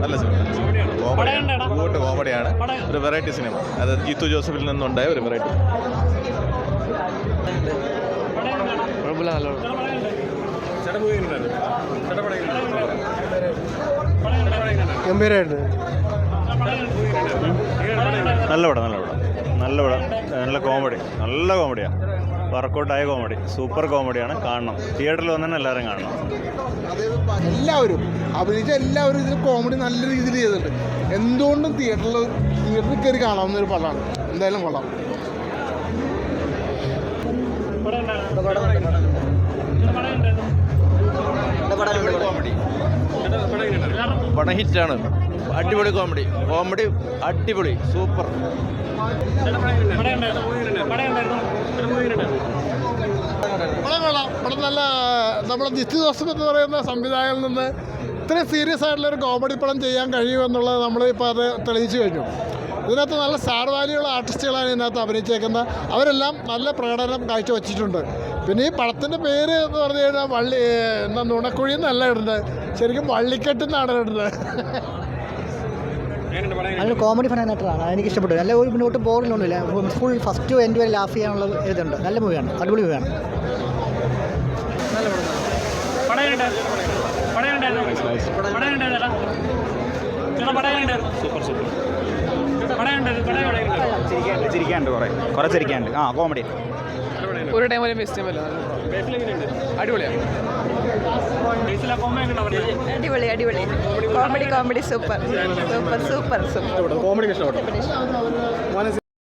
നല്ല cinema good കോമഡിയാണ്. ഒരു വെറൈറ്റി സിനിമ. അത് ജിത്തു ജോസഫിൽ നിന്നുണ്ടായ ഒരു വെറൈറ്റി. ഗംഭീരമായിട്ട് നല്ല പടം നല്ല കോമഡി, നല്ല കോമഡിയാണ്. വർക്കൗട്ടായ കോമഡി, സൂപ്പർ കോമഡിയാണ്. കാണണം, തിയേറ്ററിൽ വന്ന് തന്നെ എല്ലാവരും കാണണം. എല്ലാവരും അഭിനയിച്ച എല്ലാവരും ഇതിൽ കോമഡി നല്ല രീതിയിൽ ചെയ്തിട്ടുണ്ട്. എന്തുകൊണ്ടും തിയേറ്ററിൽ കയറി കാണാവുന്ന ഒരു പടമാണ്. എന്തായാലും കൊള്ളാം. പടം ഹിറ്റാണ്. അടിപൊളി കോമഡി അടിപൊളി സൂപ്പർ. പടം കൊള്ളാം. പടം നല്ല. നമ്മുടെ ജിത്തു ജോസഫ് എന്ന് പറയുന്ന സംവിധായകനിൽ നിന്ന് ഇത്രയും സീരിയസ് ആയിട്ടുള്ളൊരു കോമഡി പടം ചെയ്യാൻ കഴിയുമെന്നുള്ളത് നമ്മളിപ്പോൾ അത് തെളിയിച്ചു കഴിഞ്ഞു. ഇതിനകത്ത് നല്ല സ്റ്റാർ വാല്യുള്ള ആർട്ടിസ്റ്റുകളാണ് ഇതിനകത്ത് അഭിനയിച്ചേക്കുന്നത്. അവരെല്ലാം നല്ല പ്രകടനം കാഴ്ചവെച്ചിട്ടുണ്ട്. പിന്നെ ഈ പടത്തിൻ്റെ പേര് എന്ന് പറഞ്ഞു കഴിഞ്ഞാൽ നുണക്കുഴി എന്നല്ല ഇടുന്നത്, ശരിക്കും വള്ളിക്കെട്ടെന്നാണ് ഇടുന്നത്. നല്ലൊരു കോമഡി ഫാനായിട്ടാണ് എനിക്ക് ഇഷ്ടപ്പെട്ടു. നല്ല ഒരു മുന്നോട്ട് ബോറിലൊന്നുമില്ല. ഫുൾ ഫസ്റ്റ് ടു എൻഡ് വരെ ലാഫ് ചെയ്യാനുള്ള ഇതുണ്ട്. നല്ല മൂവിയാണ്, അടിപൊളി മൂവിയാണ്. ചിരിക്കാണ്ട് കുറേ ചിരിക്കാണ്ട്. കോമഡി ഒരു ടൈം വരെ മിസ് ചെയ്യാൻ അടിപൊളിയാണ്. അടിപൊളി കോമഡി സൂപ്പർ. കോമഡി ഇഷ്ടപ്പെട്ടു.